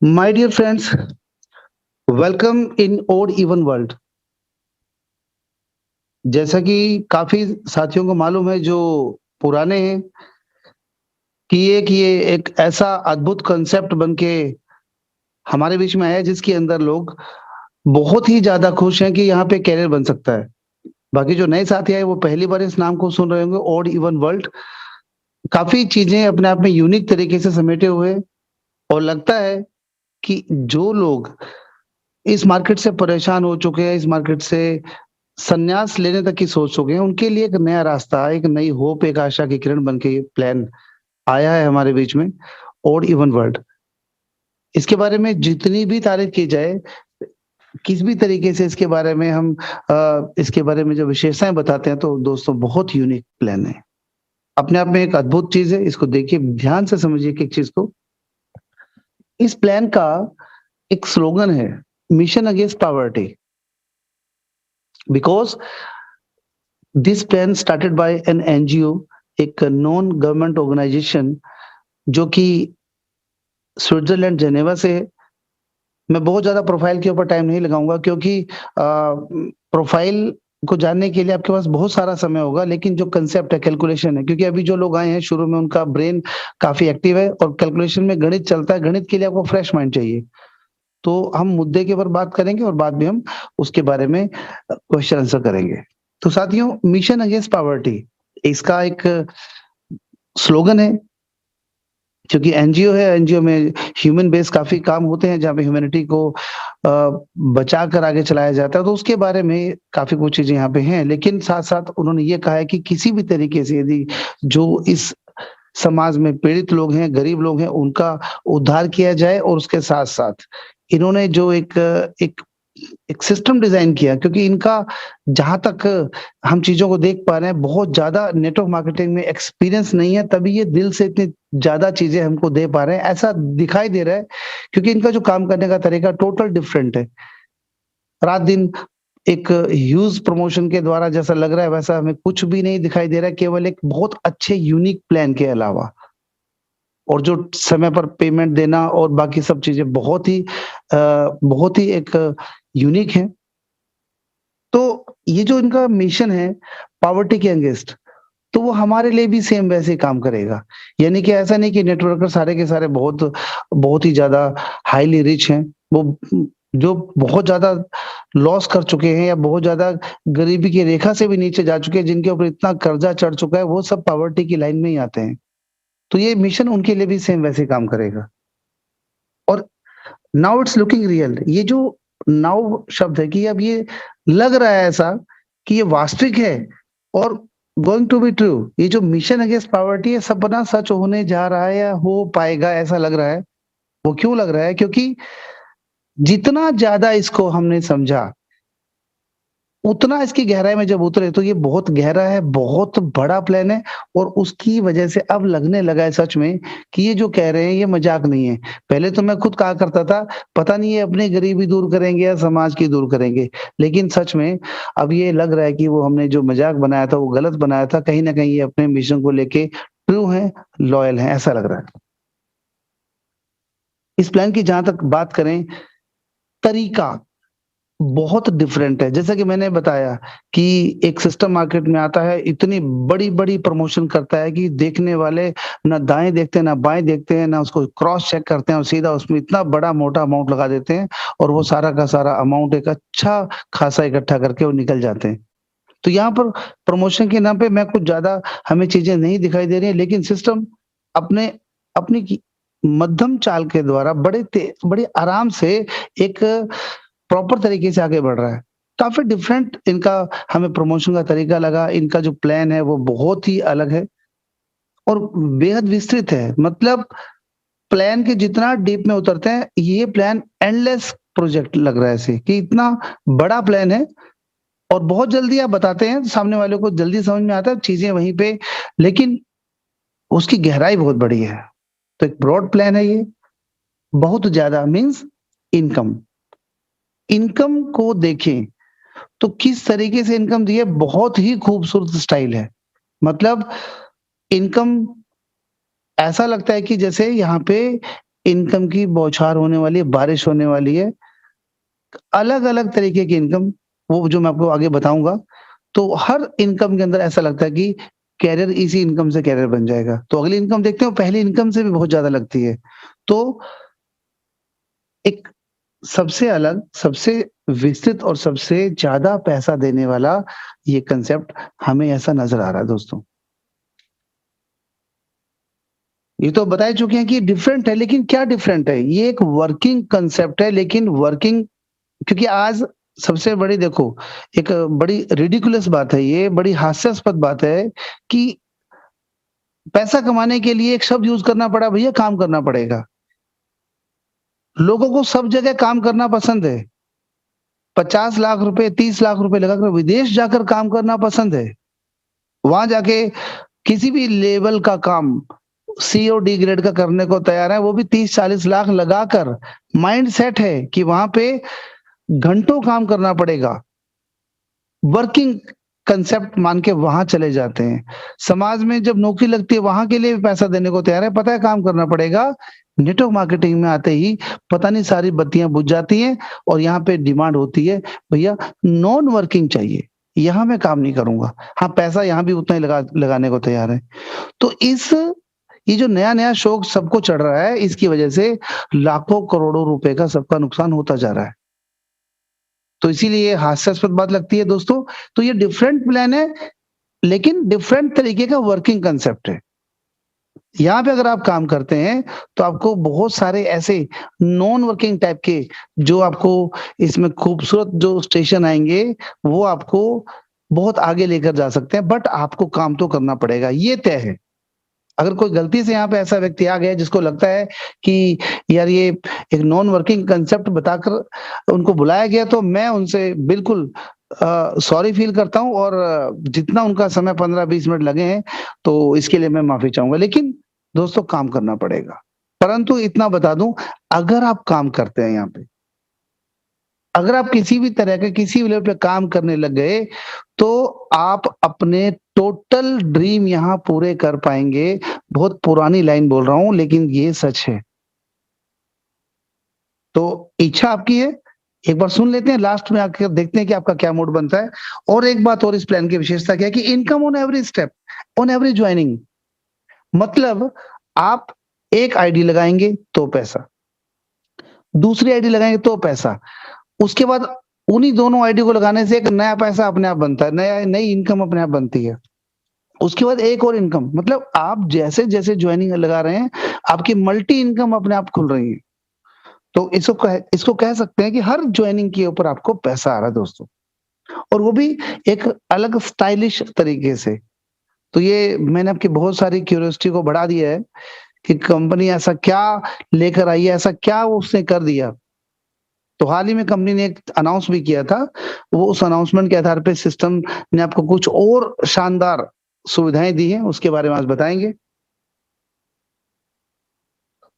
My dear friends, welcome in odd even world। जैसा कि काफ़ी साथियों को मालूम है जो पुराने हैं कि ये एक ऐसा अद्भुत कॉन्सेप्ट बन के हमारे बीच में आया है जिसके अंदर लोग बहुत ही ज़्यादा खुश हैं कि यहाँ पे करियर बन सकता है। बाकी जो नए साथी आए वो पहली बार इस नाम को सुन रहे होंगे ओड इवन वर्ल्ड। काफ़ी चीज़ें अपने आप में यूनिक तरीके से समेटे हुए हैं और लगता है कि जो लोग इस मार्केट से परेशान हो चुके हैं, इस मार्केट से संन्यास लेने तक की सोच चुके हैं, उनके लिए एक नया रास्ता, एक नई होप, एक आशा की किरण बन के ये प्लान आया है हमारे बीच में, ओड इवन वर्ल्ड। इसके बारे में जितनी भी तारीफ़ की जाए, किस भी तरीके से इसके बारे में हम इसके बारे में जो विशेषताएँ बताते हैं, तो दोस्तों बहुत यूनिक प्लान है। अपने आप में एक अद्भुत चीज़ है, इसको देखिए, ध्यान से समझिए कि एक चीज़ को। इस प्लान का एक स्लोगन है, mission against poverty, because this plan started by an NGO, एक नॉन गवर्नमेंट ऑर्गेनाइजेशन जो कि स्विट्ज़रलैंड जेनेवा से है। मैं बहुत ज़्यादा प्रोफ़ाइल के ऊपर टाइम नहीं लगाऊँगा क्योंकि प्रोफ़ाइल को जानने के लिए आपके पास बहुत सारा समय होगा, लेकिन जो कांसेप्ट है, कैलकुलेशन है, क्योंकि अभी जो लोग आए हैं शुरू में उनका ब्रेन काफ़ी एक्टिव है और कैलकुलेशन में गणित चलता है, गणित के लिए आपको फ्रेश माइंड चाहिए। तो हम मुद्दे के ऊपर बात करेंगे और बाद में हम उसके बारे में क्वेश्चन आंसर करेंगे। तो साथियों, मिशन अगेंस्ट पॉवर्टी इसका एक स्लोगन है, क्योंकि एनजीओ है, एनजीओ में ह्यूमन बेस काफ़ी काम होते हैं जहाँ पे ह्यूमैनिटी को बचा कर आगे चलाया जाता है, तो उसके बारे में काफ़ी कुछ चीज़ें यहाँ पे हैं। लेकिन साथ-साथ उन्होंने ये कहा है कि किसी भी तरीके से यदि जो इस समाज में पीड़ित लोग हैं, गरीब लोग हैं, उनका उद्धार किया जाए और उसके साथ-साथ इन्होंने जो एक एक सिस्टम डिज़ाइन किया, क्योंकि इनका जहाँ तक हम चीज़ों को देख पा रहे हैं, बहुत ज़्यादा नेटवर्क मार्केटिंग में एक्सपीरियंस नहीं है, तभी ये दिल से इतनी ज़्यादा चीज़ें हमको दे पा रहे हैं, ऐसा दिखाई दे रहा है, क्योंकि इनका जो काम करने का तरीका टोटल डिफरेंट है। रात-दिन एक ह्यूज प्रमोशन के द्वारा जैसा लग रहा है, वैसा हमें कुछ भी नहीं दिखाई दे रहा है, केवल एक बहुत अच्छे यूनिक प्लान के अलावा। और जो समय पर पेमेंट देना और बाकी सब चीज़ें बहुत ही एक यूनिक हैं। तो ये जो इनका मिशन है पॉवर्टी के अगेंस्ट, तो वो हमारे लिए भी सेम वैसे ही काम करेगा। यानी कि ऐसा नहीं कि नेटवर्कर सारे के सारे बहुत बहुत ही ज़्यादा हाइली रिच हैं। वो जो बहुत ज़्यादा लॉस कर चुके हैं या बहुत ज़्यादा गरीबी की रेखा से भी नीचे जा चुके हैं, जिनके ऊपर इतना कर्जा चढ़ चुका है, वो सब पॉवर्टी की लाइन में ही आते हैं। तो ये मिशन उनके लिए भी सेम वैसे ही काम करेगा। और नाउ इट्स लुकिंग रियल, ये जो नाउ शब्द है कि अब ये लग रहा है ऐसा कि ये वास्तविक है और गोइंग टू बी ट्रू। ये जो मिशन अगेंस्ट पॉवर्टी है सपना सच होने जा रहा है या हो पाएगा ऐसा लग रहा है। वो क्यों लग रहा है? क्योंकि जितना ज़्यादा इसको हमने समझा, उतना इसकी गहराई में जब उतरे तो ये बहुत गहरा है, बहुत बड़ा प्लान है और उसकी वजह से अब लगने लगा है सच में कि ये जो कह रहे हैं ये मज़ाक नहीं है। पहले तो मैं खुद कहा करता था, पता नहीं ये अपनी गरीबी दूर करेंगे या समाज की दूर करेंगे। लेकिन सच में अब ये लग रहा है कि वो हमने जो मज़ाक बनाया था वो गलत बनाया था। कहीं न कहीं ये अपने मिशन को लेके ट्रू हैं, लॉयल हैं, ऐसा लग रहा है। इस प्लान की जहाँ तक बात करें, तरीका बहुत डिफरेंट है। जैसा कि मैंने बताया कि एक सिस्टम मार्केट में आता है, इतनी बड़ी-बड़ी प्रमोशन करता है कि देखने वाले ना दाएँ देखते हैं, ना बाएँ देखते हैं, ना उसको क्रॉस चेक करते हैं और सीधा उसमें इतना बड़ा मोटा अमाउंट लगा देते हैं और वो सारा का सारा अमाउंट एक अच्छा खासा इकट्ठा करके वो निकल जाते हैं। तो यहाँ पर प्रमोशन के नाम पे मैं कुछ ज़्यादा हमें चीज़ें नहीं दिखाई दे रही हैं, लेकिन सिस्टम अपने अपनी की मध्यम चाल के द्वारा बड़े आराम से एक प्रॉपर तरीके से आगे बढ़ रहा है। काफ़ी डिफरेंट इनका हमें प्रमोशन का तरीका लगा, इनका जो प्लान है वो बहुत ही अलग है और बेहद विस्तृत है। मतलब प्लान के जितना डीप में उतरते हैं, ये प्लान एंडलेस प्रोजेक्ट लग रहा है ऐसे कि इतना बड़ा प्लान है और बहुत जल्दी आप बताते हैं, सामने वाले को जल्दी समझ में आता है, चीज़ें वहीं पे, लेकिन उसकी गहराई बहुत बड़ी है। तो एक ब्रॉड प्लान है ये, बहुत ज़्यादा मीन्स इनकम। इनकम को देखें तो किस तरीके से इनकम दी है, बहुत ही खूबसूरत स्टाइल है। मतलब इनकम ऐसा लगता है कि जैसे यहाँ पे इनकम की बौछार होने वाली है, बारिश होने वाली है। अलग-अलग तरीके की इनकम, वो जो मैं आपको आगे बताऊँगा। तो हर इनकम के अंदर ऐसा लगता है कि करियर इसी इनकम से करियर बन जाएगा। तो अगली इनकम देखते हो, पहली इनकम से भी बहुत ज़्यादा लगती है। तो एक सबसे अलग, सबसे विस्तृत और सबसे ज़्यादा पैसा देने वाला ये कांसेप्ट हमें ऐसा नज़र आ रहा है दोस्तों। ये तो बता ही चुके हैं कि डिफरेंट है, लेकिन क्या डिफरेंट है? ये एक वर्किंग कांसेप्ट है, लेकिन वर्किंग क्योंकि आज सबसे बड़ी देखो, एक बड़ी रिडिकुलस बात है ये, बड़ी हास्यास्पद बात है कि पैसा कमाने के लिए एक शब्द यूज़ करना पड़ा, भैया काम करना पड़ेगा। लोगों को सब जगह काम करना पसंद है। 50 लाख रुपए, 30 लाख रुपए लगाकर विदेश जाकर काम करना पसंद है। वहाँ जाके किसी भी लेवल का काम सी और डी ग्रेड का करने को तैयार है, वो भी 30-40 लाख लगाकर। माइंड सेट है कि वहाँ पे घंटों काम करना पड़ेगा। वर्किंग कांसेप्ट मान के वहाँ चले जाते हैं। समाज में जब नौकरी लगती है, वहाँ के लिए भी पैसा देने को तैयार है, पता है काम करना पड़ेगा। नेटवर्क मार्केटिंग में आते ही पता नहीं सारी बत्तियाँ बुझ जाती हैं और यहाँ पे डिमांड होती है, भैया नॉन वर्किंग चाहिए, यहाँ मैं काम नहीं करूँगा। हाँ, पैसा यहाँ भी उतना ही लगाने को तैयार है। तो ये जो नया-नया शौक सबको चढ़ रहा है, इसकी वजह से लाखों करोड़ों रुपए का सबका नुकसान होता जा रहा है। तो इसीलिए हास्यास्पद बात लगती है दोस्तों। तो ये डिफरेंट प्लान है, लेकिन डिफरेंट तरीके का वर्किंग कांसेप्ट है। यहाँ पे अगर आप काम करते हैं, तो आपको बहुत सारे ऐसे नॉन वर्किंग टाइप के जो आपको इसमें खूबसूरत जो स्टेशन आएँगे, वो आपको बहुत आगे लेकर जा सकते हैं, बट आपको काम तो करना पड़ेगा, ये तय है। अगर कोई गलती से यहाँ पे ऐसा व्यक्ति आ गया जिसको लगता है कि यार ये एक नॉन वर्किंग कांसेप्ट बताकर उनको बुलाया गया, तो मैं उनसे बिल्कुल सॉरी फ़ील करता हूँ और जितना उनका समय 15-20 मिनट लगे हैं, तो इसके लिए मैं माफ़ी चाहूँगा। लेकिन दोस्तों काम करना पड़ेगा। परंतु इतना बता दूँ, अगर आप काम करते हैं यहाँ पे, अगर आप किसी भी तरह के किसी भी लेवल पे काम करने लग गए, तो आप अपने टोटल ड्रीम यहाँ पूरे कर पाएँगे। बहुत पुरानी लाइन बोल रहा हूँ, लेकिन ये सच है। तो इच्छा आपकी है, एक बार सुन लेते हैं, लास्ट में आकर देखते हैं कि आपका क्या मूड बनता है। और एक बात और इस प्लान की विशेषता क्या है कि income on every step, on every joining. मतलब आप एक आईडी लगाएँगे तो पैसा, दूसरी आईडी लगाएँगे तो पैसा। उसके बाद उन्हीं दोनों आईडी को लगाने से एक नया पैसा अपने आप बनता है, नया नई इनकम अपने आप बनती है। उसके बाद एक और इनकम, मतलब आप जैसे-जैसे जॉइनिंग लगा रहे हैं, आपकी मल्टी इनकम अपने आप खुल रही है। तो इसको कह सकते हैं कि हर जॉइनिंग के ऊपर आपको पैसा आ रहा है दोस्तों, और वो भी एक अलग स्टाइलिश तरीके से। तो ये मैंने आपकी बहुत सारी क्यूरियोसिटी को बढ़ा दिया है कि कंपनी ऐसा क्या लेकर आई है, ऐसा क्या उसने कर दिया। तो हाल ही में कंपनी ने एक अनाउंस भी किया था। वो उस अनाउंसमेंट के आधार पे सिस्टम ने आपको कुछ और शानदार सुविधाएँ दी हैं, उसके बारे में आज बताएँगे।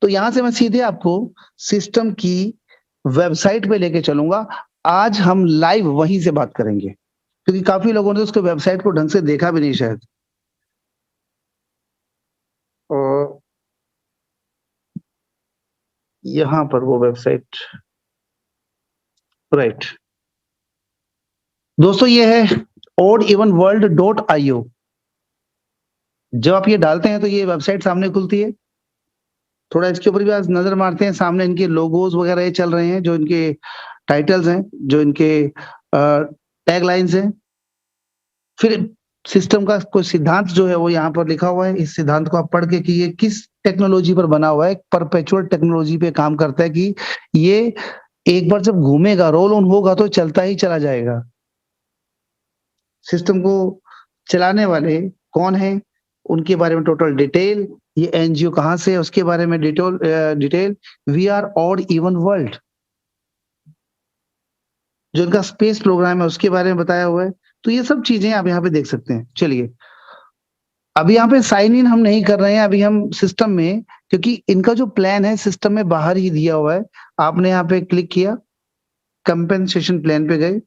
तो यहाँ से मैं सीधे आपको सिस्टम की वेबसाइट पे लेके चलूँगा। आज हम लाइव वहीं से बात करेंगे, क्योंकि काफ़ी लोगों ने उसके वेबसाइट को ढंग से देखा भी नहीं शायद। अ, यहाँ पर वो वेबसाइट, राइट। दोस्तों ये है oddevenworld.io। जब आप ये डालते हैं तो ये वेबसाइट सामने खुलती है। थोड़ा इसके ऊपर भी आज नज़र मारते हैं, सामने इनके लोगोज़ वगैरह ये चल रहे हैं, जो इनके टाइटल्स हैं, जो इनके टैगलाइन्स हैं। फिर सिस्टम का कोई सिद्धांत जो है वो यहाँ पर लिखा हुआ है। इस सिद्धांत को आप पढ़ के कि ये किस टेक्नोलॉजी पर बना हुआ है, परपेचुअल टेक्नोलॉजी पे काम करता है कि ये एक बार जब घूमेगा, रोल ऑन होगा तो चलता ही चला जाएगा। सिस्टम को चलाने वाले कौन हैं, उनके बारे में टोटल डिटेल, ये एनजीओ कहाँ से है उसके बारे में detail, we are odd even world, जो इनका स्पेस प्रोग्राम है उसके बारे में बताया हुआ है। तो ये सब चीज़ें आप यहाँ पे देख सकते हैं। चलिए, अभी यहाँ पे साइन इन हम नहीं कर रहे हैं, अभी हम सिस्टम में, क्योंकि इनका जो प्लान है सिस्टम में बाहर ही दिया हुआ है। आपने यहाँ पे क्लिक किया, कंपेंसेशन प्लान पे गए।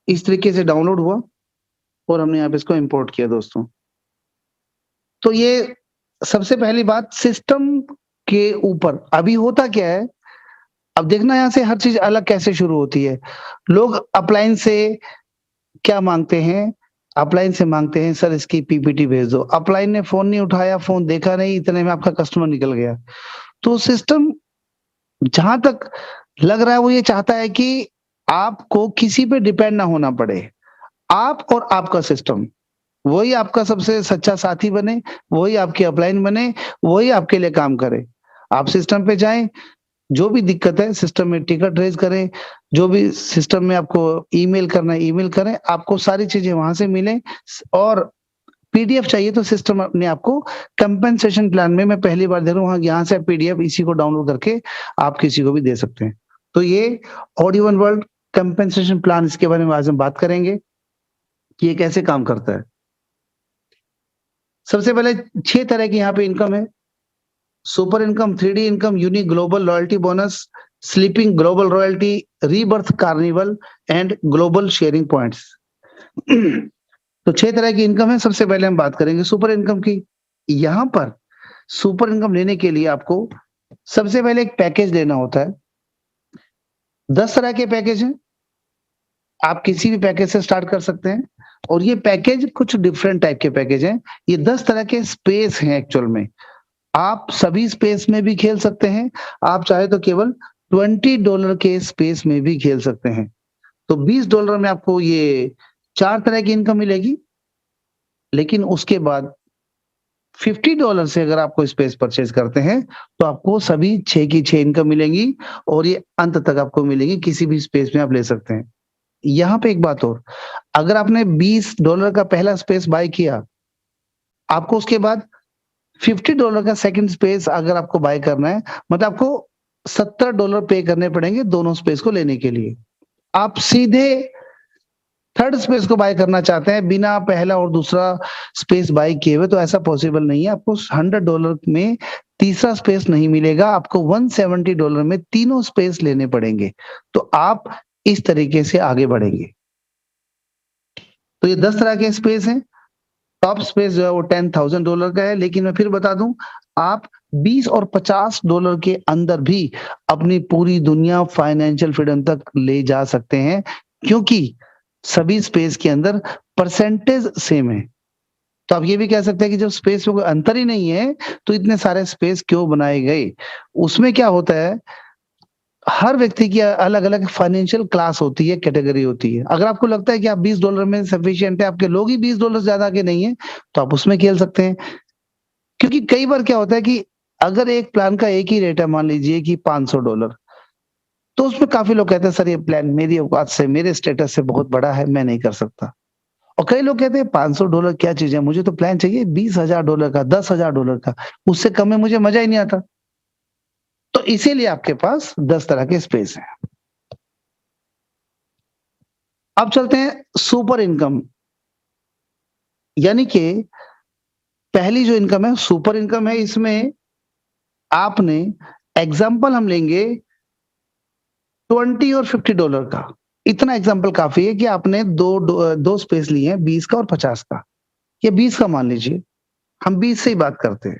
इस तरीके से डाउनलोड हुआ और हमने यहाँ पे इसको इंपोर्ट किया दोस्तों। तो ये सबसे पहली बात सिस्टम के ऊपर। अभी होता क्या है, अब देखना यहाँ से हर चीज़ अलग कैसे शुरू होती है। लोग अपलाइन से क्या माँगते हैं, अपलाइन से माँगते हैं सर इसकी पीपीटी भेज दो। अपलाइन ने फ़ोन नहीं उठाया, फ़ोन देखा नहीं, इतने में आपका कस्टमर निकल गया। तो सिस्टम जहाँ तक लग रहा है वो ये चाहता है कि आपको किसी पे डिपेंड ना होना पड़े। आप और आपका सिस्टम, वही आपका सबसे सच्चा साथी बने, वही आपकी अपलाइन बने, वही आपके लिए काम करे। आप सिस्टम पे जाएँ, जो भी दिक्कत है सिस्टम में टिकट रेज़ करें, जो भी सिस्टम में आपको ईमेल करना है ईमेल करें, आपको सारी चीज़ें वहाँ से मिलें और पीडीएफ चाहिए तो सिस्टम अपने आपको कंपेंसेशन प्लान में मैं पहली बार दे रहा हूँ, वहाँ यहाँ से पीडीएफ इसी को डाउनलोड करके आप किसी को भी दे सकते हैं। तो ये audio one world compensation plan, इसके बारे में आज हम बात करेंगे कि ये कैसे काम करता है। सबसे पहले 6 तरह की यहाँ पे इनकम है। Super income, 3D income, unique global loyalty bonus, sleeping global royalty, rebirth carnival and global sharing points. तो 6 तरह की इनकम है। सबसे पहले हम बात करेंगे सुपर इनकम की। यहाँ पर सुपर इनकम लेने के लिए आपको सबसे पहले एक पैकेज लेना होता है। 10 तरह के पैकेज हैं। आप किसी भी पैकेज से स्टार्ट कर सकते हैं और ये पैकेज कुछ डिफरेंट टाइप के पैकेज हैं। ये 10 तरह के स्पेस हैं एक्चुअल में। आप सभी स्पेस में भी खेल सकते हैं। आप चाहे तो केवल $20 के स्पेस में भी खेल सकते हैं। तो $20 में आपको ये 4 तरह की इनकम मिलेगी। लेकिन उसके बाद $50 से अगर आपको स्पेस परचेज़ करते हैं, तो आपको सभी 6 की 6 इनकम मिलेंगी और ये अंत तक आपको मिलेंगी, किसी भी स्पेस में आप ले सकते हैं। यहाँ पे एक बात और, अगर आपने $20 का पहला स्पेस बाय किया, आपको उसके बाद $50 का सेकंड स्पेस अगर आपको बाय करना है, मतलब आपको $70 पे करने पड़ेंगे दोनों स्पेस को लेने के लिए। आप सीधे थर्ड स्पेस को बाय करना चाहते हैं बिना पहला और दूसरा स्पेस बाय किए हुए, तो ऐसा पॉसिबल नहीं है। आपको $100 में तीसरा स्पेस नहीं मिलेगा, आपको $170 में तीनों स्पेस लेने पड़ेंगे। तो आप इस तरीके से आगे बढ़ेंगे। तो ये 10 तरह के स्पेस हैं। टॉप स्पेस जो है वो $10,000 का है, लेकिन मैं फिर बता दूं, आप 20 और $50 के अंदर भी अपनी पूरी दुनिया फाइनेंशियल फ्रीडम तक ले जा सकते हैं, क्योंकि सभी स्पेस के अंदर परसेंटेज सेम है। तो आप ये भी कह सकते हैं कि जब स्पेस में कोई अंतर ही नहीं है, तो इतने सारे स्पेस क्यों बनाए गए? उसमें क्या होता है, हर व्यक्ति की अलग-अलग फाइनेंशियल क्लास होती है, कैटेगरी होती है। अगर आपको लगता है कि आप $20 में सफिशिएंट है, आपके लोग ही $20 से ज़्यादा के नहीं है, तो आप उसमें खेल सकते हैं। क्योंकि कई बार क्या होता है कि अगर एक प्लान का एक ही रेट है, मान लीजिए कि $500, तो उसमें काफ़ी लोग कहते हैं सर ये प्लान मेरी औकात से, मेरे स्टेटस से बहुत बड़ा है, मैं नहीं कर सकता। और कई लोग कहते हैं $500 क्या चीज़ है, मुझे तो प्लान चाहिए $20,000 का, $10,000 का, उससे कम में मुझे मज़ा ही नहीं आता। तो इसीलिए आपके पास 10 तरह के स्पेस हैं। अब चलते हैं सुपर इनकम, यानी कि पहली जो इनकम है सुपर इनकम है। इसमें आपने एग्जांपल हम लेंगे 20 और $50 का। इतना एग्जांपल काफ़ी है कि आपने 2 स्पेस लिए हैं, 20 का और 50 का। या 20 का मान लीजिए, हम 20 से ही बात करते हैं।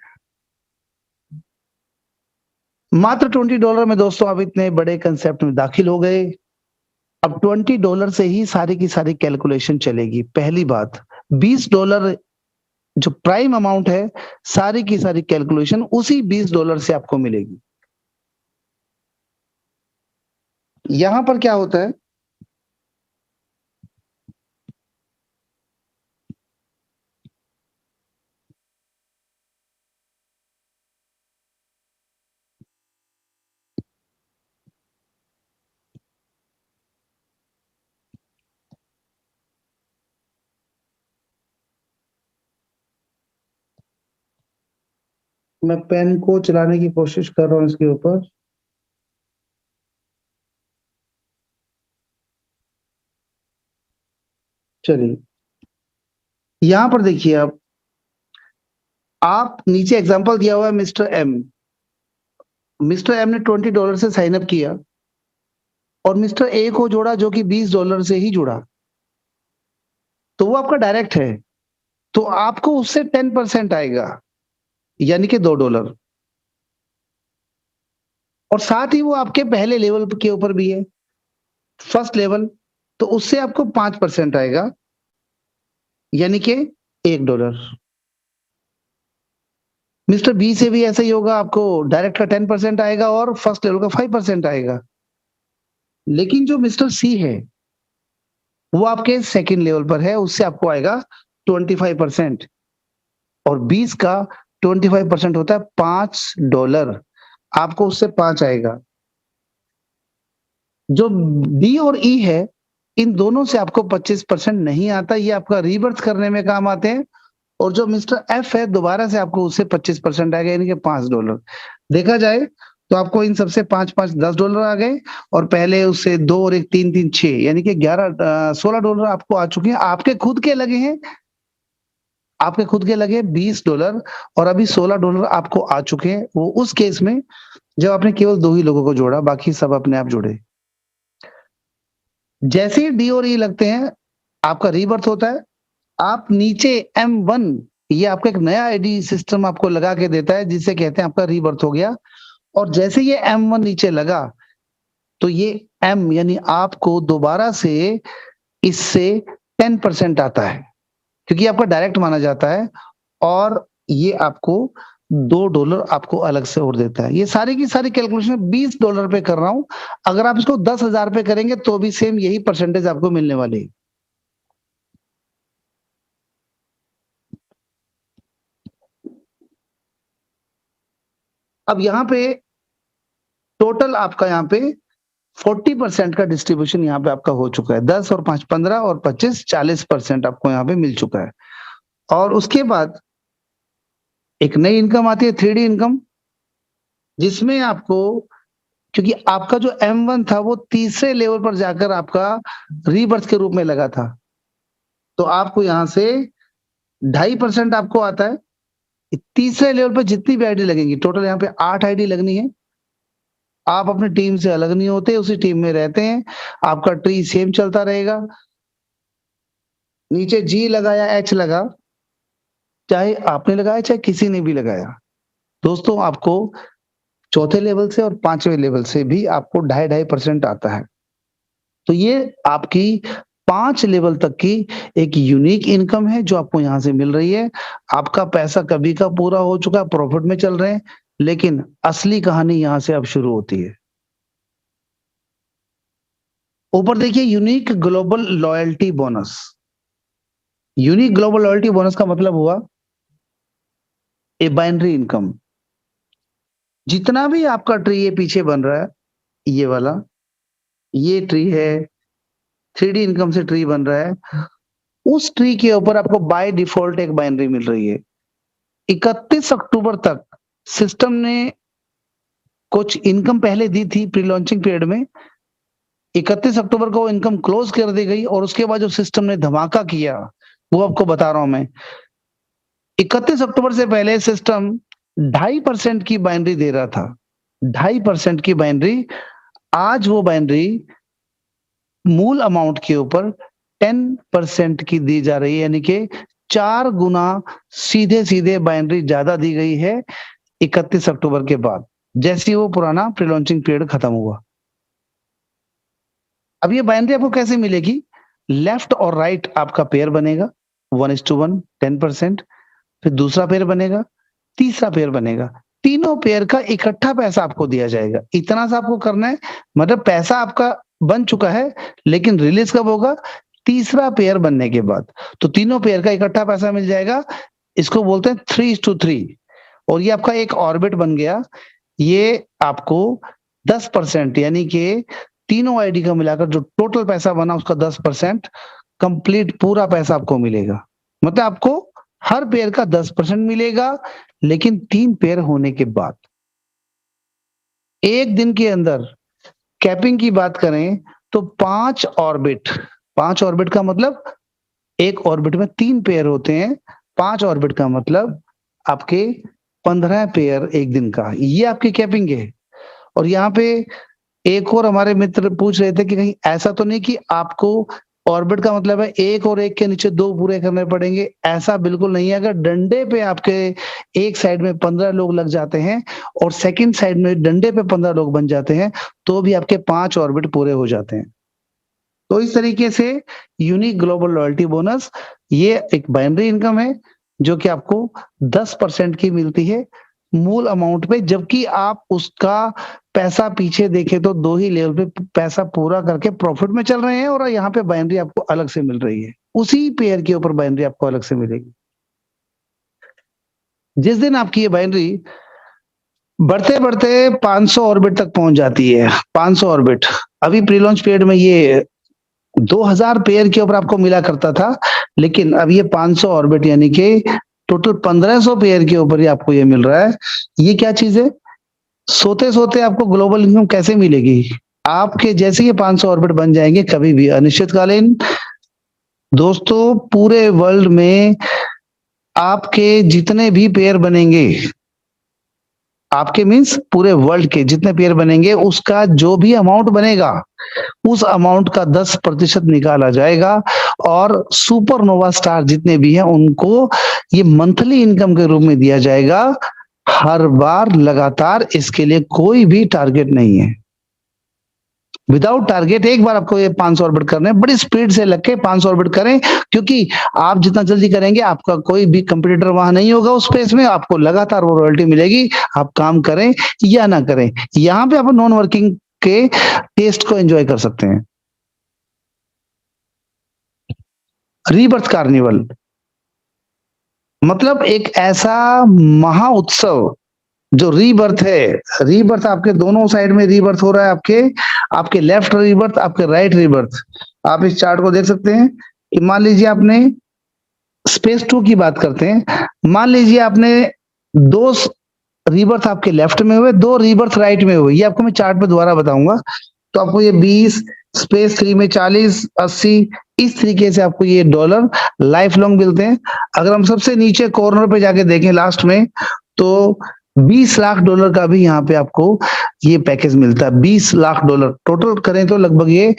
मात्र $20 में दोस्तों आप इतने बड़े कांसेप्ट में दाखिल हो गए। अब $20 से ही सारी की सारी कैलकुलेशन चलेगी। पहली बात, $20 जो प्राइम अमाउंट है, सारी की सारी कैलकुलेशन उसी $20 से आपको मिलेगी। यहाँ पर क्या होता है, मैं पेन को चलाने की कोशिश कर रहा हूँ इसके ऊपर। चलिए, यहाँ पर देखिए आप नीचे एग्जांपल दिया हुआ है मिस्टर एम। मिस्टर एम ने $20 से साइन अप किया और मिस्टर ए को जोड़ा जो कि $20 से ही जुड़ा। तो वो आपका डायरेक्ट है, तो आपको उससे 10% आएगा, यानी कि $2। और साथ ही वो आपके पहले लेवल के ऊपर भी है, फर्स्ट लेवल, तो उससे आपको 5% आएगा, यानी कि $1। मिस्टर बी से भी ऐसा ही होगा, आपको डायरेक्ट का 10% आएगा और फर्स्ट लेवल का 5% आएगा। लेकिन जो मिस्टर सी है, वो आपके सेकंड लेवल पर है, उससे आपको आएगा 25%। और 20 का 25% होता है $5, आपको उससे 5 आएगा। जो डी और ई है, इन दोनों से आपको 25% नहीं आता, ये आपका रीबर्थ करने में काम आते हैं। और जो मिस्टर एफ है, दोबारा से आपको उससे 25% आएगा, यानी कि $5। देखा जाए तो आपको इन सबसे 5-5 $10 आ गए, और पहले उससे 2 और 1 3-3 6, यानी कि $16 आपको आ चुके हैं। आपके खुद के लगे $20, और अभी $16 आपको आ चुके हैं। वो उस केस में जब आपने केवल 2 ही लोगों को जोड़ा, बाकी सब अपने आप जुड़े। जैसे ही डी और ई लगते हैं, आपका रीबर्थ होता है। आप नीचे M1, ये आपका एक नया आईडी सिस्टम आपको लगा के देता है, जिसे कहते हैं आपका रीबर्थ हो गया। और जैसे ये M1 नीचे लगा, तो ये M यानी आपको दोबारा से इससे 10% आता है, क्योंकि आपका डायरेक्ट माना जाता है। और ये आपको $2 आपको अलग से और देता है। ये सारी की सारी कैलकुलेशन $20 पे कर रहा हूं। अगर आप इसको 10,000 पे करेंगे तो भी सेम यही परसेंटेज आपको मिलने वाली है। अब यहाँ पे टोटल आपका यहाँ पे 40% का डिस्ट्रीब्यूशन यहाँ पे आपका हो चुका है। 10 और 5 15 और 25 40% आपको यहाँ पे मिल चुका है। और उसके बाद एक नई इनकम आती है, 3D इनकम, जिसमें आपको, क्योंकि आपका जो M1 था वो तीसरे लेवल पर जाकर आपका रीबर्थ के रूप में लगा था, तो आपको यहाँ से 2.5% आपको आता है। तीसरे लेवल पर जितनी भी आईडी लगेंगी, टोटल यहाँ पे 8 आईडी लगनी है। आप अपनी टीम से अलग नहीं होते, उसी टीम में रहते हैं, आपका ट्री सेम चलता रहेगा। नीचे जी लगा या एच लगा, चाहे आपने लगाया चाहे किसी ने भी लगाया, दोस्तों आपको चौथे लेवल से और 5वें लेवल से भी आपको 2.5% आता है। तो ये आपकी 5 लेवल तक की एक यूनिक इनकम है जो आपको यहाँ से मिल रही है। आपका पैसा कभी का पूरा हो चुका है, प्रॉफिट में चल रहे हैं, लेकिन असली कहानी यहाँ से अब शुरू होती है। ऊपर देखिए, unique global loyalty bonus. Unique global loyalty bonus का मतलब हुआ ए बाइनरी इनकम। जितना भी आपका ट्री ये पीछे बन रहा है, ये वाला, ये ट्री है, 3D इनकम से ट्री बन रहा है, उस ट्री के ऊपर आपको बाय डिफॉल्ट एक बाइनरी मिल रही है। 31 अक्टूबर तक सिस्टम ने कुछ इनकम पहले दी थी प्री लॉन्चिंग पीरियड में। 31 अक्टूबर को इनकम क्लोज कर दी गई, और उसके बाद जो सिस्टम ने धमाका किया वो आपको बता रहा हूं मैं। 31 अक्टूबर से पहले सिस्टम 2.5% की बाइनरी दे रहा था, 2.5% की बाइनरी। आज वो बाइनरी मूल अमाउंट के ऊपर 10% की दी जा रही है, यानी कि 4 गुना सीधे सीधे बाइनरी ज्यादा दी गई है 31 अक्टूबर के बाद, जैसे वो पुराना प्री लॉन्चिंग पीरियड खत्म हुआ। अब ये बाइनरी आपको कैसे मिलेगी? लेफ्ट और राइट आपका पेयर बनेगा 1:1, 10%। फिर दूसरा पेयर बनेगा, तीसरा पेयर बनेगा, तीनों पेयर का इकट्ठा पैसा आपको दिया जाएगा। इतना सा आपको करना है, मतलब पैसा आपका बन चुका है, लेकिन रिलीज कब होगा? तीसरा पेयर बनने के बाद। तो तीनों पेयर का इकट्ठा पैसा मिल जाएगा। इसको बोलते हैं 3:3। और ये आपका एक ऑर्बिट बन गया। ये आपको 10%, यानी कि तीनों आईडी का मिलाकर जो टोटल पैसा बना उसका 10% कंप्लीट पूरा पैसा आपको मिलेगा। मतलब आपको हर पेयर का 10% मिलेगा, लेकिन 3 पेयर होने के बाद। एक दिन के अंदर कैपिंग की बात करें तो 5 ऑर्बिट का मतलब एक ऑर्बिट में 3 पेयर होते हैं। 5 ऑर्बिट का मतलब आपके 15 पेयर एक दिन का, ये आपकी कैपिंग है। और यहाँ पे एक और हमारे मित्र पूछ रहे थे कि कहीं ऐसा तो नहीं कि आपको ऑर्बिट का मतलब है एक और एक के नीचे दो पूरे करने पड़ेंगे, ऐसा बिल्कुल नहीं है। अगर डंडे पे आपके एक साइड में 15 लोग लग जाते हैं और सेकंड साइड में डंडे पे 15 लोग बन जाते हैं, तो भी आपके 5 ऑर्बिट पूरे हो जाते हैं। तो इस तरीके से यूनिक ग्लोबल लॉयल्टी बोनस ये एक बाइनरी इनकम है जो कि आपको 10% की मिलती है मूल अमाउंट पे, जबकि आप उसका पैसा पीछे देखें तो दो ही लेवल पे पैसा पूरा करके प्रॉफिट में चल रहे हैं, और यहाँ पे बाइनरी आपको अलग से मिल रही है, उसी पेयर के ऊपर बाइनरी आपको अलग से मिलेगी। जिस दिन आपकी ये बाइनरी बढ़ते बढ़ते 500 ऑर्बिट तक पहुंच जाती है, 500 ऑर्बिट, अभी प्री लॉन्च पीरियड में ये 2000 पेयर के ऊपर आपको मिला करता था, लेकिन अब ये 500 ऑर्बिट यानी कि टोटल 1500 पेयर के ऊपर ही आपको ये मिल रहा है। ये क्या चीज है? सोते सोते आपको ग्लोबल इनकम कैसे मिलेगी? आपके जैसे ये 500 ऑर्बिट बन जाएंगे कभी भी अनिश्चितकालीन, दोस्तों पूरे वर्ल्ड में आपके जितने भी पेयर बनेंगे, आपके मीन्स पूरे वर्ल्ड के जितने पेयर बनेंगे, उसका जो भी अमाउंट बनेगा उस अमाउंट का 10% निकाला जाएगा, और सुपरनोवा स्टार जितने भी हैं उनको ये मंथली इनकम के रूप में दिया जाएगा हर बार लगातार। इसके लिए कोई भी टारगेट नहीं है, विदाउट टारगेट एक बार आपको ये 500 ऑर्बिट करने हैं, बड़ी स्पीड से लग के 500 ऑर्बिट करें, क्योंकि आप जितना जल्दी करेंगे आपका कोई भी कंपटीटर वहां नहीं होगा उस स्पेस में, आपको लगातार वो रॉयल्टी मिलेगी, आप काम करें या ना करें। यहाँ पे आप नॉन वर्किंग के टेस्ट को एंजॉय कर सकते हैं। रीबर्थ कार्निवल मतलब एक ऐसा महा उत्सव जो रीबर्थ है। रीबर्थ आपके दोनों साइड में रीबर्थ हो रहा है, आपके लेफ्ट रीबर्थ, आपके राइट रीबर्थ। आप इस चार्ट को देख सकते हैं कि मान लीजिए आपने स्पेस 2 की बात करते हैं, मान लीजिए आपने दो रीबर्थ आपके लेफ्ट में हुए, दो रीबर्थ राइट में हुए, ये आपको मैं चार्ट पे दोबारा बताऊंगा। तो आपको ये 20, स्पेस 3 में 40, 80, इस तरीके से आपको ये डॉलर लाइफ लॉन्ग मिलते हैं। अगर हम सबसे नीचे कॉर्नर पे जाके देखें लास्ट में, तो 20 लाख डॉलर का भी यहाँ पे आपको ये पैकेज मिलता है। 20 लाख डॉलर टोटल करें तो लगभग ये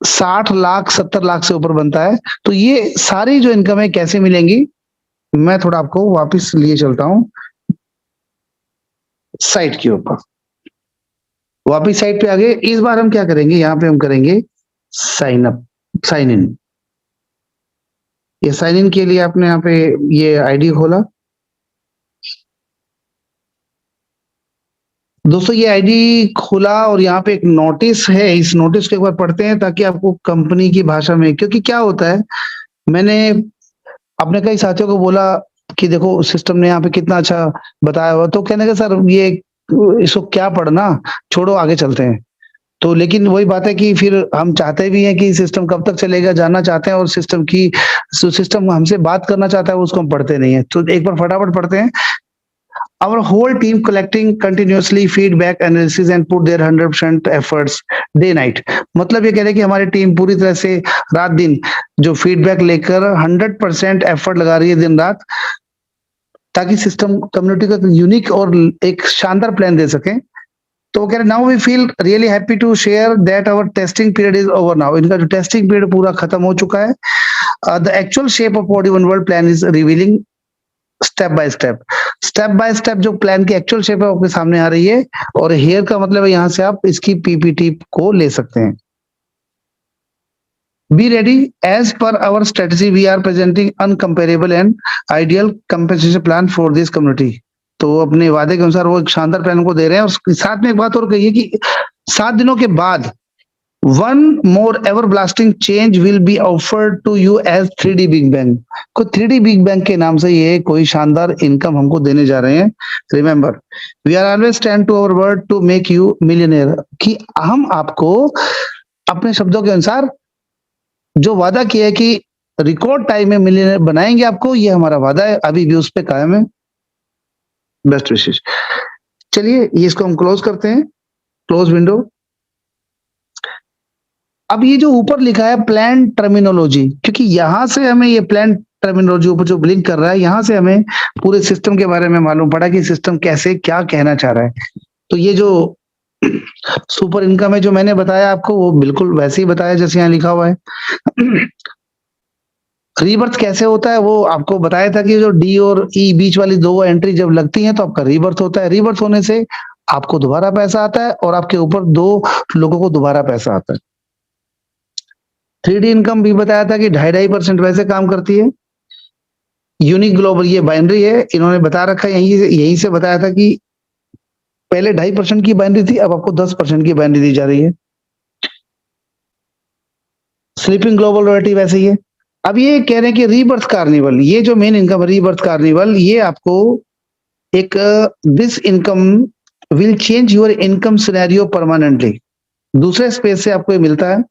60 लाख 70 लाख से ऊपर बनता है। तो ये सारी जो इनकम है कैसे मिलेंगी, मैं थोड़ा आपको वापस लिए चलता हूं साइट के ऊपर। वापिस साइट पे आगे, इस बार हम क्या करेंगे, यहाँ पे हम करेंगे साइन अप, साइन इन। ये साइन इन के लिए आपने यहाँ पे ये आईडी खोला। दोस्तों ये आईडी खोला और यहाँ पे एक नोटिस है, इस नोटिस को एक बार पढ़ते हैं ताकि आपको कंपनी की भाषा में, क्योंकि क्या होता है, मैंने अपने कई साथियों को बोला कि देखो सिस्टम ने यहाँ पे कितना अच्छा बताया हुआ, तो कहने का सर ये इसको क्या पढ़ना, छोड़ो आगे चलते हैं। तो लेकिन वही बात है कि फिर हम चाहते भी हैं कि सिस्टम कब तक चलेगा जानना चाहते हैं, और सिस्टम हमसे बात करना चाहता है उसको हम पढ़ते नहीं है। तो एक बार फटाफट पढ़ते हैं। Our whole team collecting continuously feedback analysis and put their 100% efforts day night। मतलब ये कह रहे हैं कि हमारी टीम पूरी तरह से रात दिन जो फीडबैक लेकर 100% एफर्ट लगा रही है दिन रात, ताकि सिस्टम कम्युनिटी को यूनिक और एक शानदार प्लान दे सके। तो वो कह रहे now we feel really happy to share that our testing period is over now. इनका जो टेस्टिंग पीरियड पूरा खत्म हो चुका है। The actual shape of body one world plan is revealing step by step जो प्लान की एक्चुअल शेप है आपके सामने आ रही है, और हेयर का मतलब है यहाँ से आप इसकी पीपीटी को ले सकते हैं। Be ready, as per our strategy we are presenting uncomparable and ideal compensation plan for this community. तो अपने वादे के अनुसार वो एक शानदार प्लान को दे रहे हैं। और साथ में एक बात और कही है कि 7 दिनों के बाद one more ever blasting change will be offered to you as 3D big bang. को 3D बिग बैंग के नाम से ये कोई शानदार इनकम हमको देने जा रहे हैं। Remember we are always stand to our word to make you millionaire, कि हम आपको अपने शब्दों के अनुसार जो वादा किया है कि रिकॉर्ड टाइम में मिलियनेयर बनाएंगे आपको, ये हमारा वादा है, अभी भी उस पर कायम है। बेस्ट विशेष। चलिए ये इसको हम क्लोज करते हैं, क्लोज विंडो। अब ये जो ऊपर लिखा है प्लान टर्मिनोलॉजी, क्योंकि यहां से हमें ये प्लान टर्मिनोलॉजी ऊपर जो ब्लिंक कर रहा है, यहां से हमें पूरे सिस्टम के बारे में मालूम पड़ा कि सिस्टम कैसे क्या कहना चाह रहा है। तो ये जो सुपर इनकम है जो मैंने बताया आपको, वो बिल्कुल वैसे ही बताया जैसे यहाँ लिखा हुआ है। रीबर्थ कैसे होता है वो आपको बताया था कि जो डी और ई बीच वाली दो एंट्री जब लगती हैं तो आपका रीबर्थ होता है। रीबर्थ होने से आपको दोबारा पैसा आता है और आपके ऊपर दो लोगों को दोबारा पैसा आता है। 3D इनकम भी बताया था कि 2.5% वैसे काम करती है। यूनिक ग्लोबल ये बाइनरी है, इन्होंने बता रखा है, यहीं से बताया था कि पहले 2.5% की बाइनरी थी, अब आपको 10% की बाइनरी दी जा रही है। स्लीपिंग ग्लोबल रॉयल्टी वैसे ही है। अब ये कह रहे हैं कि रीबर्थ कार्निवल, ये जो मेन इनकम रीबर्थ कार्निवल, ये आपको एक this income will change your income scenario permanently, दूसरे स्पेस से आपको ये मिलता है।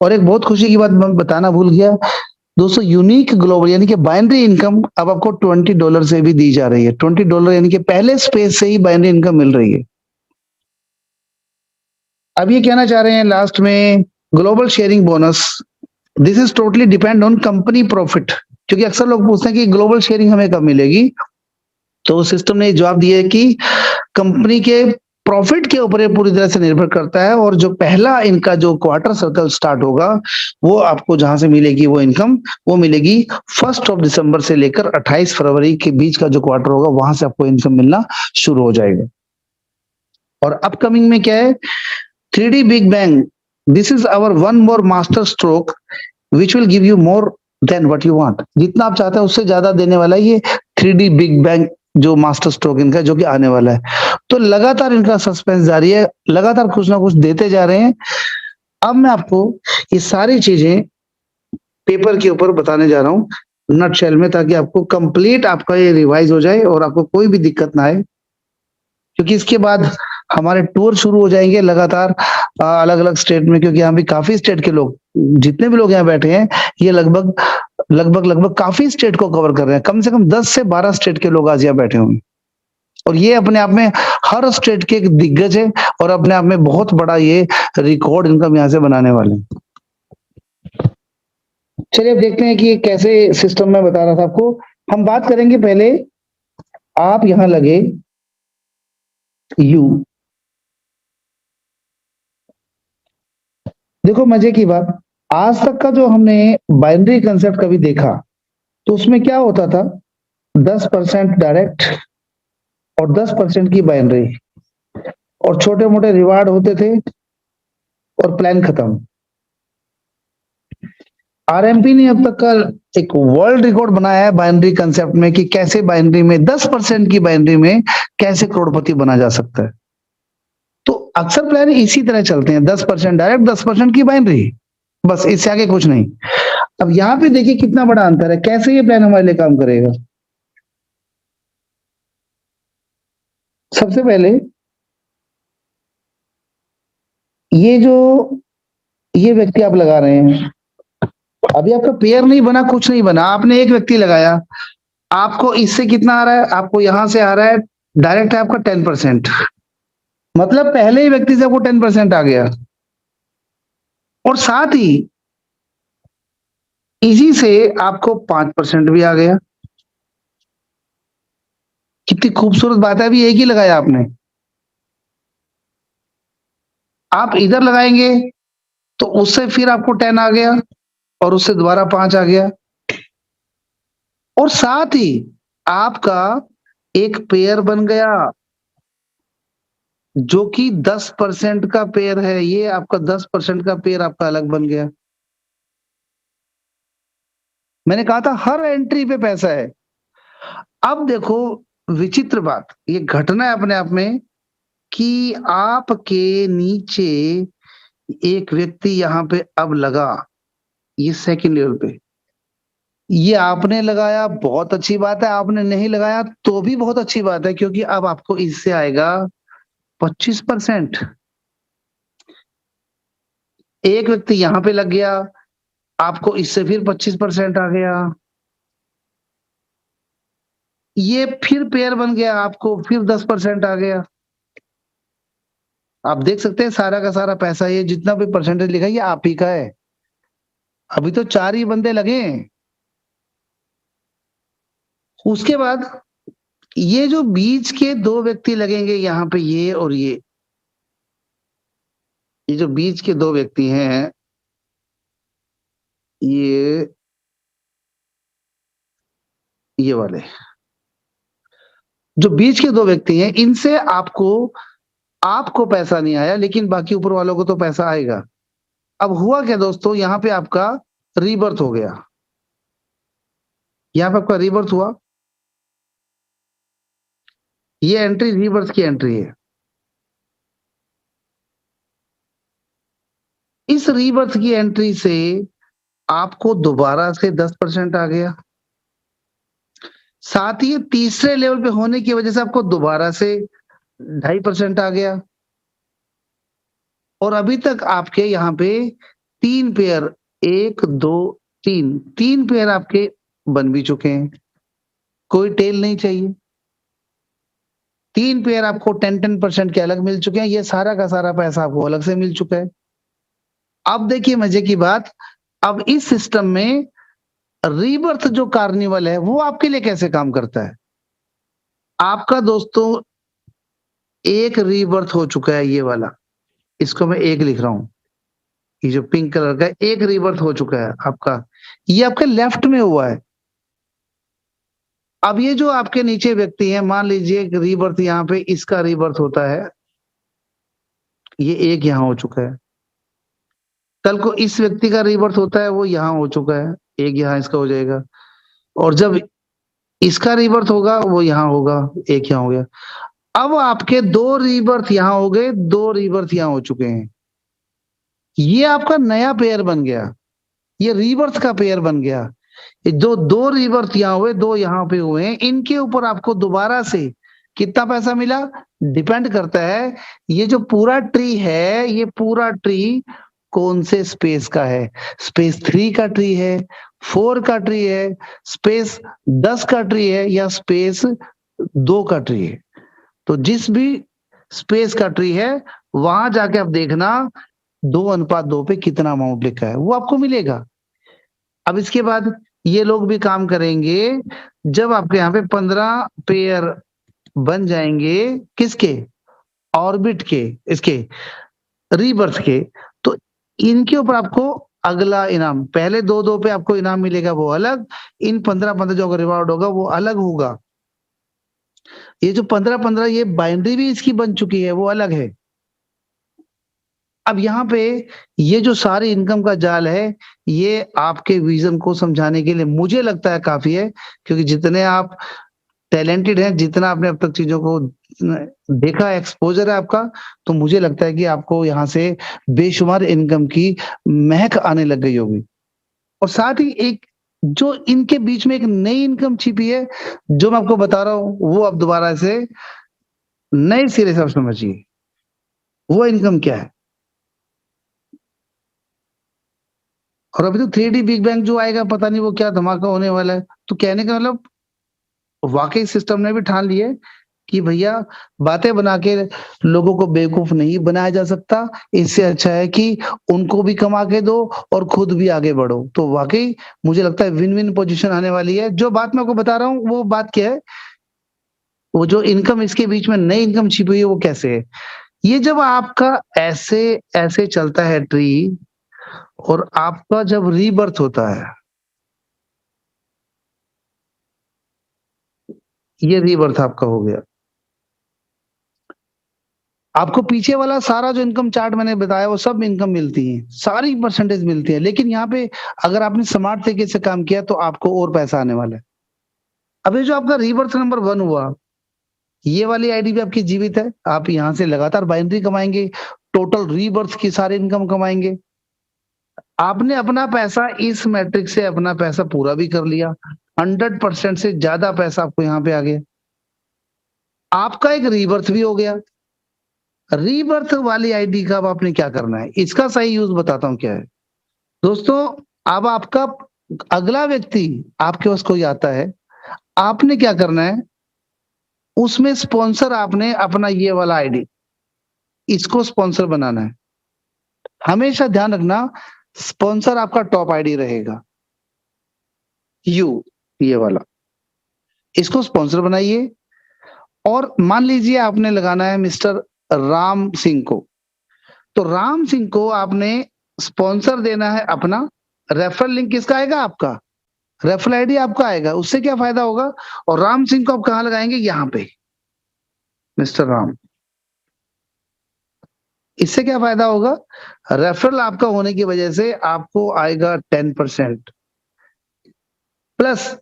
और एक बहुत खुशी की बात मैं बताना भूल गया दोस्तों, यूनिक ग्लोबल यानी कि बाइनरी इनकम अब आपको $20 से भी दी जा रही है। $20 यानी कि पहले स्पेस से ही बाइनरी इनकम मिल रही है। अब ये कहना चाह रहे हैं लास्ट में, global sharing bonus this is totally depend on company profit, क्योंकि अक्सर लोग पूछते हैं कि ग्लोबल शेयरिंग हमें कब मिलेगी, तो सिस्टम ने जवाब दिया है कि कंपनी के प्रॉफिट के ऊपर ये पूरी तरह से निर्भर करता है। और जो पहला इनका जो क्वार्टर सर्कल स्टार्ट होगा, वो आपको जहां से मिलेगी वो इनकम, वो मिलेगी 1 दिसंबर से लेकर 28 फरवरी के बीच का जो क्वार्टर होगा, वहां से आपको इनकम मिलना शुरू हो जाएगा। और अपकमिंग में क्या है, 3D big bang, this is hour one more master stroke which will give you more than what you want, जितना आप चाहते हैं उससे ज्यादा देने वाला है ये 3D बिग बैंग जो मास्टर स्ट्रोक इनका जो कि आने वाला है। तो लगातार इनका सस्पेंस जारी है, लगातार कुछ ना कुछ देते जा रहे हैं। अब मैं आपको ये सारी चीजें पेपर के ऊपर बताने जा रहा हूँ नटशेल में, ताकि आपको कंप्लीट आपका ये रिवाइज हो जाए और आपको कोई भी दिक्कत ना आए, क्योंकि इसके बाद हमारे टूर शुरू हो जाएंगे लगातार अलग अलग स्टेट में, क्योंकि यहाँ भी काफी स्टेट के लोग, जितने भी लोग यहाँ बैठे हैं, ये लगभग लगभग लगभग काफी स्टेट को कवर कर रहे हैं। कम से कम 10 से 12 स्टेट के लोग आज यहाँ बैठे होंगे, और ये अपने आप में हर स्टेट के एक दिग्गज है, और अपने आप में बहुत बड़ा ये रिकॉर्ड इनकम यहाँ से बनाने वाले हैं। चलिए अब देखते हैं कि ये कैसे सिस्टम में बता रहा था आपको। हम बात करेंगे पहले, आप यहाँ लगे यू, देखो मजे की बात, आज तक का जो हमने बाइनरी कंसेप्ट कभी देखा, तो उसमें क्या होता था, 10% डायरेक्ट और 10% की बाइनरी, और छोटे मोटे रिवार्ड होते थे, और प्लान खत्म। आरएमपी ने अब तक का एक वर्ल्ड रिकॉर्ड बनाया है बाइनरी कंसेप्ट में, कि कैसे बाइनरी में 10% की बाइनरी में कैसे करोड़पति बना जा सकता है। तो अक्सर प्लान इसी तरह चलते हैं, 10% डायरेक्ट, 10% की बाइनरी, बस इससे आगे कुछ नहीं। अब यहाँ पे देखिए कितना बड़ा अंतर है, कैसे ये प्लान हमारे लिए काम करेगा। सबसे पहले ये जो ये व्यक्ति आप लगा रहे हैं, अभी आपका पेयर नहीं बना, कुछ नहीं बना, आपने एक व्यक्ति लगाया, आपको इससे कितना आ रहा है, आपको यहां से आ रहा है डायरेक्ट है आपका 10%, मतलब पहले ही व्यक्ति से आपको 10% आ गया। और साथ ही इसी से आपको 5% भी आ गया। कितनी खूबसूरत बात है, अभी एक ही लगाया आपने। आप इधर लगाएंगे तो उससे फिर आपको 10 आ गया, और उससे दोबारा 5 आ गया, और साथ ही आपका एक पेयर बन गया जो कि 10% का पेयर है, ये आपका 10% का पेयर आपका अलग बन गया। मैंने कहा था हर एंट्री पे पैसा है। अब देखो विचित्र बात, ये घटना है अपने आप में, कि आपके नीचे एक व्यक्ति यहाँ पे अब लगा, ये सेकंड लेवल पे, ये आपने लगाया बहुत अच्छी बात है, आपने नहीं लगाया तो भी बहुत अच्छी बात है, क्योंकि अब आपको इससे आएगा 25%। एक व्यक्ति यहाँ पे लग गया, आपको इससे फिर 25% आ गया, ये फिर पेयर बन गया, आपको फिर 10% आ गया। आप देख सकते हैं सारा का सारा पैसा, ये जितना भी परसेंटेज लिखा है ये आप ही का है। अभी तो 4 ही बंदे लगे हैं। उसके बाद ये जो बीच के दो व्यक्ति लगेंगे यहाँ पे, ये और ये, ये जो बीच के दो व्यक्ति हैं, ये वाले जो बीच के दो व्यक्ति हैं, इनसे आपको पैसा नहीं आया, लेकिन बाकी ऊपर वालों को तो पैसा आएगा। अब हुआ क्या दोस्तों, यहाँ पे आपका रीबर्थ हो गया, यहाँ पे आपका रीबर्थ हुआ। ये एंट्री रीबर्थ की एंट्री है। इस रीबर्थ की एंट्री से आपको दोबारा से 10% आ गया। साथ ही तीसरे लेवल पे होने की वजह से आपको दोबारा से 2.5% आ गया। और अभी तक आपके यहाँ पे 3 पेयर, 1 2 3 पेयर आपके बन भी चुके हैं। कोई टेल नहीं चाहिए। 3 पेयर आपको 10% के अलग मिल चुके हैं। ये सारा का सारा पैसा आपको अलग से मिल चुका है। अब देखिए मजे की बात, अब इस सिस्टम में रीबर्थ जो कार्निवल है वो आपके लिए कैसे काम करता है। आपका दोस्तों एक रीबर्थ हो चुका है, ये वाला, इसको मैं 1 लिख रहा हूं। ये जो पिंक कलर का एक रीबर्थ हो चुका है आपका, ये आपके लेफ्ट में हुआ है। अब ये जो आपके नीचे व्यक्ति हैं, मान लीजिए एक रीबर्थ यहाँ पे इसका रीबर्थ होता है, ये एक यहाँ हो चुका है। कल को इस व्यक्ति का रीबर्थ होता है, वो यहाँ हो चुका है, एक यहाँ इसका हो जाएगा। और जब इसका रीबर्थ होगा वो यहाँ होगा, एक यहाँ हो गया। अब आपके 2 रीबर्थ यहाँ हो गए, 2 रीबर्थ यहाँ हो चुके हैं। ये आपका नया पेयर बन गया, ये रीबर्थ का पेयर बन गया। जो 2 रीबर्थ यहाँ हुए, 2 यहाँ पे हुए हैं, इनके ऊपर आपको दोबारा से कितना पैसा मिला, डिपेंड करता है ये जो पूरा ट्री है, ये पूरा ट्री कौन से स्पेस का है। स्पेस 3 का ट्री है, 4 का ट्री है, स्पेस 10 का ट्री है, या स्पेस 2 का ट्री है। तो जिस भी स्पेस का ट्री है वहां जाके आप देखना 2:2 पे कितना अमाउंट लिखा है, वो आपको मिलेगा। अब इसके बाद ये लोग भी काम करेंगे। जब आपके यहाँ पे 15 पेयर बन जाएंगे, किसके, ऑर्बिट के, इसके रीबर्थ के, तो इनके ऊपर आपको अगला इनाम, पहले 2-2 पे आपको इनाम मिलेगा वो अलग, इन 15-15 जो रिवॉर्ड होगा वो अलग होगा। ये जो 15-15 ये बाइनरी भी इसकी बन चुकी है, वो अलग है। अब यहाँ पे ये जो सारी इनकम का जाल है, ये आपके विजन को समझाने के लिए मुझे लगता है काफी है, क्योंकि जितने आप टैलेंटेड हैं, जितना आपने अब तक चीजों को देखा, एक्सपोजर है आपका, तो मुझे लगता है कि आपको यहाँ से बेशुमार इनकम की महक आने लग गई होगी। और साथ ही एक जो इनके बीच में एक नई इनकम छिपी है, जो मैं आपको बता रहा हूँ, वो आप दोबारा से नए सिरे से आप समझिए। वो इनकम क्या है। और अभी तो 3D बिग बैंग जो आएगा, पता नहीं वो क्या धमाका होने वाला है। तो कहने का मतलब वाकई सिस्टम ने भी ठान लिया है कि भैया बातें बना के लोगों को बेवकूफ नहीं बनाया जा सकता। इससे अच्छा है कि उनको भी कमा के दो और खुद भी आगे बढ़ो। तो वाकई मुझे लगता है विन विन पोजीशन आने वाली है। जो बात मैं आपको बता रहा हूँ वो बात क्या है, वो जो इनकम इसके बीच में नई इनकम छिपी हुई है वो कैसे है। ये जब आपका ऐसे ऐसे चलता है ट्री, और आपका जब रीबर्थ होता है, ये रीबर्थ आपका हो गया। आपको पीछे वाला सारा जो इनकम चार्ट मैंने बताया वो सब इनकम मिलती है, सारी परसेंटेज मिलती है। लेकिन यहाँ पे अगर आपने स्मार्ट तरीके से काम किया तो आपको और पैसा आने वाला है। अभी जो आपका रीबर्थ नंबर 1 हुआ, ये वाली आईडी भी आपकी जीवित है। आप यहाँ से लगातार बाइनरी कमाएंगे, टोटल रीबर्थ की सारी इनकम कमाएंगे। आपने अपना पैसा इस मैट्रिक से अपना पैसा पूरा भी कर लिया, 100% से ज्यादा पैसा आपको यहाँ पे आ गया। आपका एक रीबर्थ भी हो गया। रीबर्थ वाली आईडी का अब आपने क्या करना है, इसका सही यूज बताता हूं क्या है दोस्तों। अब आपका अगला व्यक्ति आपके पास कोई आता है, आपने क्या करना है, उसमें स्पॉन्सर आपने अपना ये वाला आईडी, इसको स्पॉन्सर बनाना है। हमेशा ध्यान रखना, स्पॉन्सर आपका टॉप आईडी रहेगा, ये वाला, इसको स्पॉन्सर बनाइए। और मान लीजिए आपने लगाना है मिस्टर राम सिंह को, तो राम सिंह को आपने स्पॉन्सर देना है अपना, रेफरल लिंक किसका आएगा? आपका। रेफरल आईडी आपका आएगा, उससे क्या फायदा होगा? और राम सिंह को आप कहाँ लगाएंगे? यहाँ पे, मिस्टर राम। इससे क्या फायदा होगा? रेफरल आपका होने की वजह से आपको आएगा 10%, प्लस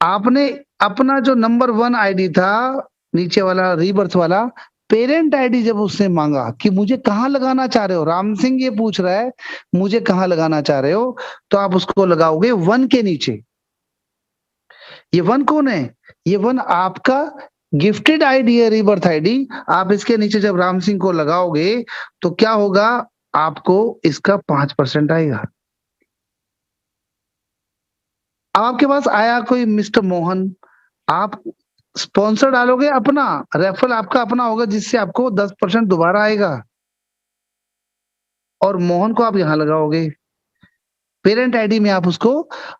आपने अपना जो नंबर 1 आईडी था, नीचे वाला रीबर्थ वाला, पेरेंट आईडी जब उसने मांगा कि मुझे कहाँ लगाना चाह रहे हो, राम सिंह ये पूछ रहा है मुझे कहाँ लगाना चाह रहे हो, तो आप उसको लगाओगे 1 के नीचे। ये 1 कौन है? ये 1 आपका गिफ्टेड आईडी है, रीबर्थ आईडी। आप इसके नीचे जब राम सिंह को लगाओगे तो क्या होगा? आपको इसका 5% आएगा। अब आपके पास आया कोई मिस्टर मोहन, आप स्पॉन्सर डालोगे अपना, रेफरल आपका अपना होगा, जिससे आपको 10% दोबारा आएगा। और मोहन को आप यहाँ लगाओगे, पेरेंट आईडी में आप उसको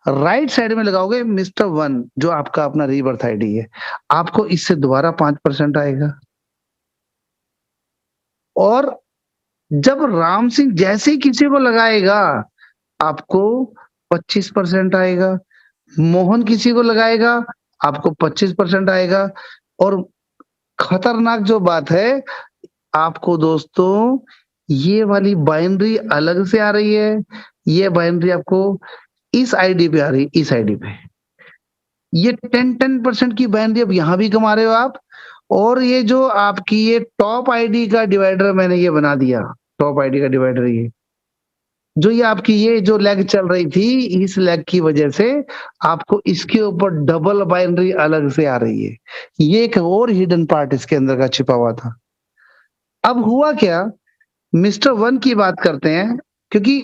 राइट साइड में लगाओगे मिस्टर 1, जो आपका अपना रीबर्थ आईडी है। आपको इससे दोबारा 5% आएगा। और जब राम सिंह जैसे ही किसी को लगाएगा, आपको 25% आएगा। मोहन किसी को लगाएगा, आपको 25% आएगा। और खतरनाक जो बात है, आपको दोस्तों ये वाली बाइनरी अलग से आ रही है, ये बाइनरी आपको इस आईडी पे आ रही है, इस आईडी पे। ये 10% की बाइनरी अब यहाँ भी कमा रहे हो आप। और ये जो आपकी ये टॉप आईडी का डिवाइडर मैंने ये बना दिया, टॉप आईडी का डिवाइडर, ये जो ये आपकी ये जो लेग चल रही थी, इस लेग की वजह से आपको इसके ऊपर डबल बाइनरी अलग से आ रही है। ये एक और हिडन पार्ट इसके अंदर का छिपा हुआ था। अब हुआ क्या, मिस्टर 1 की बात करते हैं, क्योंकि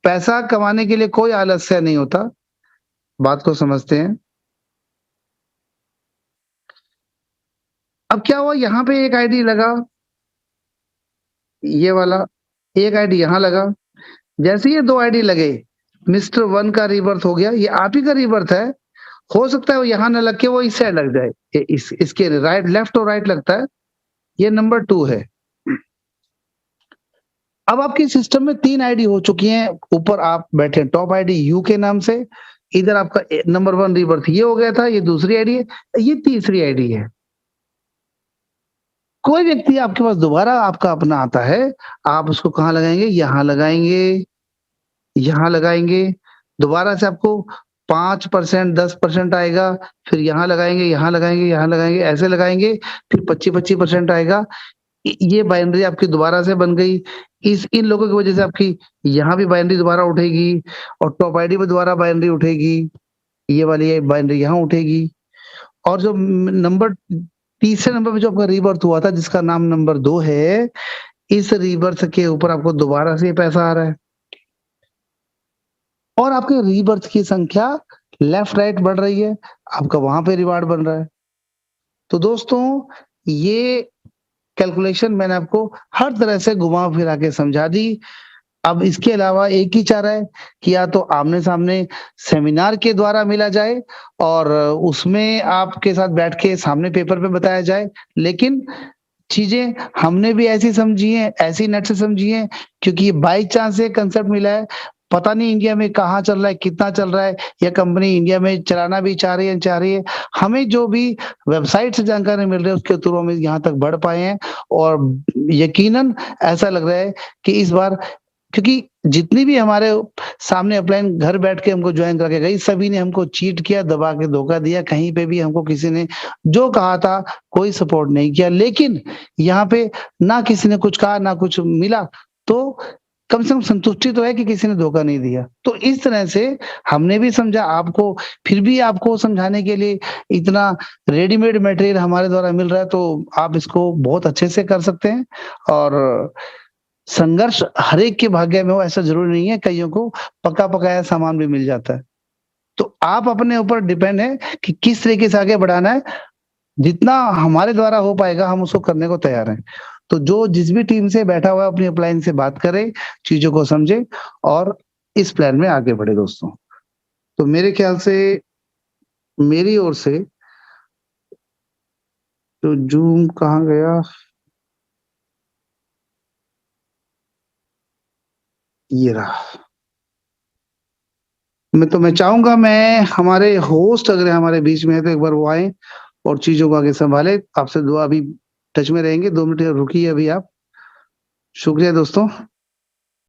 पैसा कमाने के लिए कोई आलस्य नहीं होता, बात को समझते हैं। अब क्या हुआ, यहाँ पे एक आईडी लगा, ये वाला एक आईडी यहाँ लगा। जैसे ये 2 आईडी लगे, मिस्टर 1 का रीबर्थ हो गया, ये आप ही का रीबर्थ है। हो सकता है वो यहाँ ना लग के वो इस साइड लग जाए, इसके राइट, लेफ्ट और राइट लगता है। ये नंबर 2 है। अब आपके सिस्टम में 3 आईडी हो चुकी हैं। ऊपर आप बैठे हैं टॉप आईडी यू के नाम से, इधर आपका नंबर 1 रीबर्थ ये हो गया था, ये दूसरी आईडी है, ये तीसरी आईडी है। कोई व्यक्ति आपके पास दोबारा आपका अपना आता है, आप उसको कहाँ लगाएंगे? यहाँ लगाएंगे, यहाँ लगाएंगे। दोबारा से आपको 5%, 10% आएगा। फिर यहाँ लगाएंगे, यहाँ लगाएंगे, यहाँ लगाएंगे, ऐसे लगाएंगे, फिर 25% आएगा। ये बाइनरी आपकी दोबारा से बन गई। इन लोगों की वजह से आपकी यहाँ भी बाइनरी दोबारा उठेगी, और टॉप आईडी पे दोबारा बाइनरी उठेगी, ये वाली बाइनरी यहाँ उठेगी। और जो नंबर तीसरे नंबर पे जो आपका रीबर्थ हुआ था, जिसका नाम नंबर 2 है, इस रीबर्थ के ऊपर आपको दोबारा से पैसा आ रहा है। और आपके रीबर्थ की संख्या लेफ्ट राइट बढ़ रही है, आपका वहां पे रिवार्ड बन रहा है। तो दोस्तों, ये कैलकुलेशन मैंने आपको हर तरह से घुमा फिरा के समझा दी। अब इसके अलावा एक ही चारा है कि या तो आमने सामने सेमिनार के द्वारा मिला जाए, और उसमें आपके साथ बैठ के सामने पेपर पे बताया जाए। लेकिन चीजें हमने भी ऐसी समझी हैं, ऐसी नेट से समझी हैं, क्योंकि बाई चांस ये कंसेप्ट मिला है। पता नहीं इंडिया में कहाँ चल रहा है, कितना चल रहा है, या कंपनी इंडिया में चलाना भी चाह रही है, चाह रही है। हमें जो भी वेबसाइट से जानकारी मिल रही है, उसके थ्रू हम यहाँ तक बढ़ पाए हैं। और यकीनन ऐसा लग रहा है कि इस बार, क्योंकि जितनी भी हमारे सामने अपलाइन घर बैठ के हमको ज्वाइन करके गई, सभी ने हमको चीट किया, दबा के धोखा दिया। कहीं पे भी हमको किसी ने जो कहा था, कोई सपोर्ट नहीं किया। लेकिन यहाँ पे ना किसी ने कुछ कहा, ना कुछ मिला, तो कम से कम संतुष्टि तो है कि किसी ने धोखा नहीं दिया। तो इस तरह से हमने भी समझा, आपको फिर भी आपको समझाने के लिए इतना रेडीमेड मटेरियल हमारे द्वारा मिल रहा है, तो आप इसको बहुत अच्छे से कर सकते हैं। और संघर्ष हर एक के भाग्य में हो, ऐसा जरूरी नहीं है, कईयों को पका पकाया सामान भी मिल जाता है। तो आप अपने ऊपर डिपेंड है कि किस तरीके से आगे बढ़ाना है। जितना हमारे द्वारा हो पाएगा, हम उसको करने को तैयार हैं। तो जो जिस भी टीम से बैठा हुआ है, अपनी अपलाइन से बात करे, चीजों को समझे, और इस प्लान में आगे बढ़े दोस्तों। तो मेरे ख्याल से मेरी ओर से, तो जूम कहाँ गया? ये रहा। मैं चाहूँगा मैं हमारे होस्ट अगर हमारे बीच में है तो एक बार वो आएँ और चीज़ों को आगे सँभालें। आपसे दुआ अभी टच में रहेंगे, 2 मिनट रुकिए अभी आप। शुक्रिया दोस्तों।